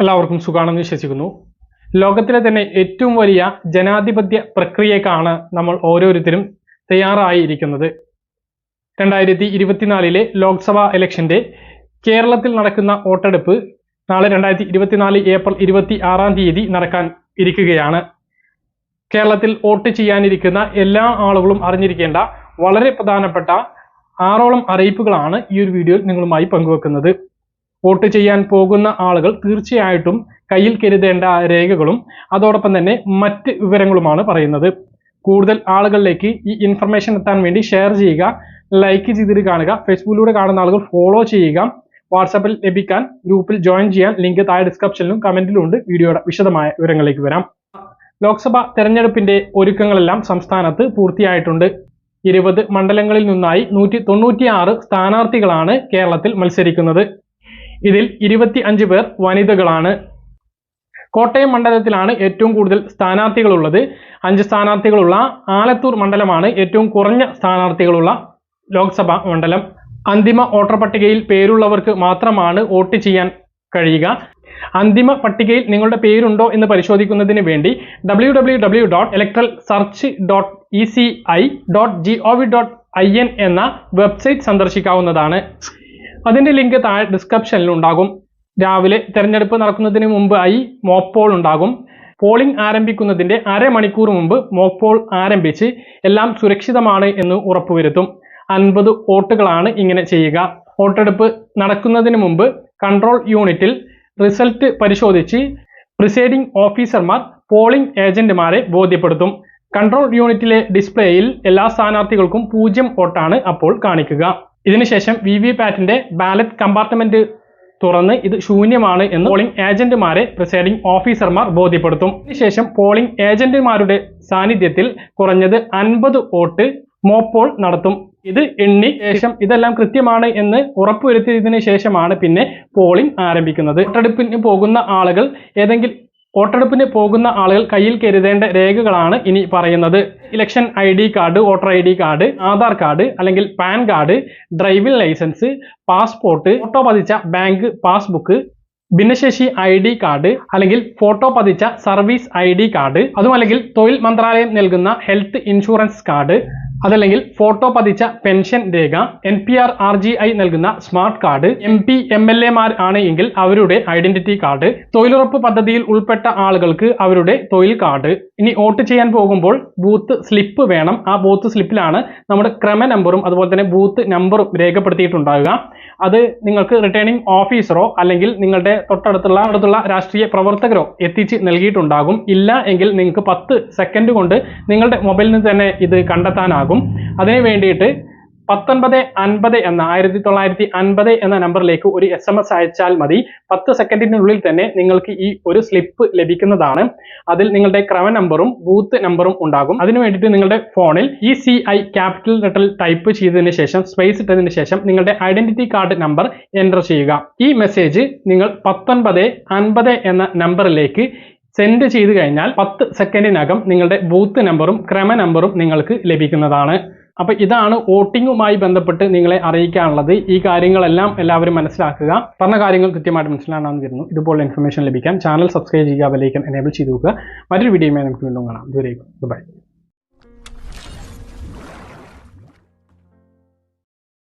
എല്ലാവർക്കും സുഖാണെന്ന് വിശ്വസിക്കുന്നു. ലോകത്തിലെ തന്നെ ഏറ്റവും വലിയ ജനാധിപത്യ പ്രക്രിയക്കാണ് നമ്മൾ ഓരോരുത്തരും തയ്യാറായിരിക്കുന്നത്. 2024 ലോക്സഭാ ഇലക്ഷന്റെ കേരളത്തിൽ നടക്കുന്ന വോട്ടെടുപ്പ് നാളെ 2024 ഏപ്രിൽ 26 നടക്കാൻ ഇരിക്കുകയാണ്. കേരളത്തിൽ വോട്ട് ചെയ്യാനിരിക്കുന്ന എല്ലാ ആളുകളും അറിഞ്ഞിരിക്കേണ്ട വളരെ പ്രധാനപ്പെട്ട 6ഓളം അറിയിപ്പുകളാണ് ഈ ഒരു വീഡിയോയിൽ നിങ്ങളുമായി പങ്കുവെക്കുന്നത്. വോട്ട് ചെയ്യാൻ പോകുന്ന ആളുകൾ തീർച്ചയായിട്ടും കയ്യിൽ കരുതേണ്ട രേഖകളും അതോടൊപ്പം തന്നെ മറ്റ് വിവരങ്ങളുമാണ് പറയുന്നത്. കൂടുതൽ ആളുകളിലേക്ക് ഈ ഇൻഫർമേഷൻ എത്താൻ വേണ്ടി ഷെയർ ചെയ്യുക, ലൈക്ക് ചെയ്തിട്ട് കാണുക, ഫേസ്ബുക്കിലൂടെ കാണുന്ന ആളുകൾ ഫോളോ ചെയ്യുക, വാട്സാപ്പിൽ ലഭിക്കാൻ ഗ്രൂപ്പിൽ ജോയിൻ ചെയ്യാൻ ലിങ്ക് താഴെ ഡിസ്ക്രിപ്ഷനിലും കമന്റിലും ഉണ്ട്. വീഡിയോയുടെ വിശദമായ വിവരങ്ങളിലേക്ക് വരാം. ലോക്സഭാ തെരഞ്ഞെടുപ്പിന്റെ ഒരുക്കങ്ങളെല്ലാം സംസ്ഥാനത്ത് പൂർത്തിയായിട്ടുണ്ട്. 20 മണ്ഡലങ്ങളിൽ നിന്നായി 196 സ്ഥാനാർത്ഥികളാണ് കേരളത്തിൽ മത്സരിക്കുന്നത്. ഇതിൽ 25 പേർ വനിതകളാണ്. കോട്ടയം മണ്ഡലത്തിലാണ് ഏറ്റവും കൂടുതൽ സ്ഥാനാർത്ഥികളുള്ളത്. 5 സ്ഥാനാർത്ഥികളുള്ള ആലത്തൂർ മണ്ഡലമാണ് ഏറ്റവും കുറഞ്ഞ സ്ഥാനാർത്ഥികളുള്ള ലോക്സഭാ മണ്ഡലം. അന്തിമ വോട്ടർ പട്ടികയിൽ പേരുള്ളവർക്ക് മാത്രമാണ് വോട്ട് ചെയ്യാൻ കഴിയുക. അന്തിമ പട്ടികയിൽ നിങ്ങളുടെ പേരുണ്ടോ എന്ന് പരിശോധിക്കുന്നതിന് വേണ്ടി www.electoralsearch.eci.gov.in എന്ന വെബ്സൈറ്റ് സന്ദർശിക്കാവുന്നതാണ്. അതിന്റെ ലിങ്ക് താഴെ ഡിസ്ക്രിപ്ഷനിൽ ഉണ്ടാകും. രാവിലെ തെരഞ്ഞെടുപ്പ് നടക്കുന്നതിന് മുമ്പായി മോക്ക് പോൾ ഉണ്ടാകും. പോളിംഗ് ആരംഭിക്കുന്നതിന്റെ അരമണിക്കൂർ മുമ്പ് മോക്ക് പോൾ ആരംഭിച്ച് എല്ലാം സുരക്ഷിതമാണ് എന്ന് ഉറപ്പുവരുത്തും. 50 വോട്ടുകളാണ് ഇങ്ങനെ ചെയ്യുക. വോട്ടെടുപ്പ് നടക്കുന്നതിന് മുമ്പ് കൺട്രോൾ യൂണിറ്റിൽ റിസൾട്ട് പരിശോധിച്ച് പ്രിസൈഡിംഗ് ഓഫീസർമാർ പോളിംഗ് ഏജന്റുമാരെ ബോധ്യപ്പെടുത്തും. കൺട്രോൾ യൂണിറ്റിലെ ഡിസ്പ്ലേയിൽ എല്ലാ സ്ഥാനാർത്ഥികൾക്കും 0 വോട്ടാണ് അപ്പോൾ കാണിക്കുക. ഇതിനുശേഷം വിവിപാറ്റിന്റെ ബാലറ്റ് കമ്പാർട്ട്മെന്റ് തുറന്ന് ഇത് ശൂന്യമാണ് എന്ന് പോളിംഗ് ഏജന്റുമാരെ പ്രിസൈഡിംഗ് ഓഫീസർമാർ ബോധ്യപ്പെടുത്തും. ഇതിനുശേഷം പോളിംഗ് ഏജന്റുമാരുടെ സാന്നിധ്യത്തിൽ കുറഞ്ഞത് 50 വോട്ട് മോക്ക് പോൾ നടത്തും. ഇത് എണ്ണി ശേഷം ഇതെല്ലാം കൃത്യമാണ് എന്ന് ഉറപ്പുവരുത്തിയതിനു ശേഷമാണ് പിന്നെ പോളിംഗ് ആരംഭിക്കുന്നത്. വോട്ടെടുപ്പിന് പോകുന്ന ആളുകൾ കയ്യിൽ കരുതേണ്ട രേഖകളാണ് ഇനി പറയുന്നത്. Election ID card, voter ID card, Aadhaar card അല്ലെങ്കിൽ PAN card, driving licence, passport, photo പതിച്ച ബാങ്ക് പാസ്ബുക്ക്, ഭിന്നശേഷി ID കാർഡ് അല്ലെങ്കിൽ ഫോട്ടോ പതിച്ച സർവീസ് ID കാർഡ്, അതുമല്ലെങ്കിൽ തൊഴിൽ മന്ത്രാലയം നൽകുന്ന ഹെൽത്ത് ഇൻഷുറൻസ് കാർഡ്, അതല്ലെങ്കിൽ ഫോട്ടോ പതിച്ച പെൻഷൻ രേഖ, NPR RGI നൽകുന്ന സ്മാർട്ട് കാർഡ്, MP MLA മാർ ആണ് എങ്കിൽ അവരുടെ ഐഡന്റിറ്റി കാർഡ്, തൊഴിലുറപ്പ് പദ്ധതിയിൽ ഉൾപ്പെട്ട ആളുകൾക്ക് അവരുടെ തൊഴിൽ കാർഡ്. ഇനി വോട്ട് ചെയ്യാൻ പോകുമ്പോൾ ബൂത്ത് സ്ലിപ്പ് വേണം. ആ ബൂത്ത് സ്ലിപ്പിലാണ് നമ്മുടെ ക്രമ നമ്പറും അതുപോലെ തന്നെ ബൂത്ത് നമ്പറും രേഖപ്പെടുത്തിയിട്ടുണ്ടാകുക. അത് നിങ്ങൾക്ക് റിട്ടേണിംഗ് ഓഫീസറോ അല്ലെങ്കിൽ നിങ്ങളുടെ തൊട്ടടുത്തുള്ള രാഷ്ട്രീയ പ്രവർത്തകരോ എത്തിച്ച് നൽകിയിട്ടുണ്ടാകും. ഇല്ല എങ്കിൽ നിങ്ങൾക്ക് 10 സെക്കൻഡ് കൊണ്ട് നിങ്ങളുടെ മൊബൈലിൽ നിന്ന് തന്നെ ഇത് കണ്ടെത്താനാകും. അതിനു വേണ്ടിയിട്ട് 1950 എന്ന 1950 എന്ന നമ്പറിലേക്ക് ഒരു SMS അയച്ചാൽ മതി. 10 സെക്കൻഡിനുള്ളിൽ തന്നെ നിങ്ങൾക്ക് ഈ ഒരു സ്ലിപ്പ് ലഭിക്കുന്നതാണ്. അതിൽ നിങ്ങളുടെ ക്രമ നമ്പറും ബൂത്ത് നമ്പറും ഉണ്ടാകും. അതിനു വേണ്ടിയിട്ട് നിങ്ങളുടെ ഫോണിൽ ECI ക്യാപിറ്റൽ ലെറ്ററിൽ ടൈപ്പ് ചെയ്തതിന് ശേഷം സ്പേസ് ഇട്ടതിന് ശേഷം നിങ്ങളുടെ ഐഡന്റിറ്റി കാർഡ് നമ്പർ എൻ്റർ ചെയ്യുക. ഈ മെസ്സേജ് നിങ്ങൾ 1950 എന്ന നമ്പറിലേക്ക് സെൻഡ് ചെയ്ത് കഴിഞ്ഞാൽ 10 സെക്കൻഡിനകം നിങ്ങളുടെ ബൂത്ത് നമ്പറും ക്രമ നമ്പറും നിങ്ങൾക്ക് ലഭിക്കുന്നതാണ്. അപ്പോൾ ഇതാണ് വോട്ടിങ്ങുമായി ബന്ധപ്പെട്ട് നിങ്ങളെ അറിയിക്കാനുള്ളത്. ഈ കാര്യങ്ങളെല്ലാം എല്ലാവരും മനസ്സിലാക്കുക. പറഞ്ഞ കാര്യങ്ങൾ കൃത്യമായിട്ട് മനസ്സിലാണെന്ന് കരുതുന്നു. ഇതുപോലുള്ള ഇൻഫർമേഷൻ ലഭിക്കാൻ ചാനൽ സബ്സ്ക്രൈബ് ചെയ്യുക, ബെൽ ഐക്കൺ എനേബിൾ ചെയ്ത് വെക്കുക. മറ്റൊരു വീഡിയോയുമായി നമുക്ക് വീണ്ടും കാണാം. ദൂരേക്കും ബൈ.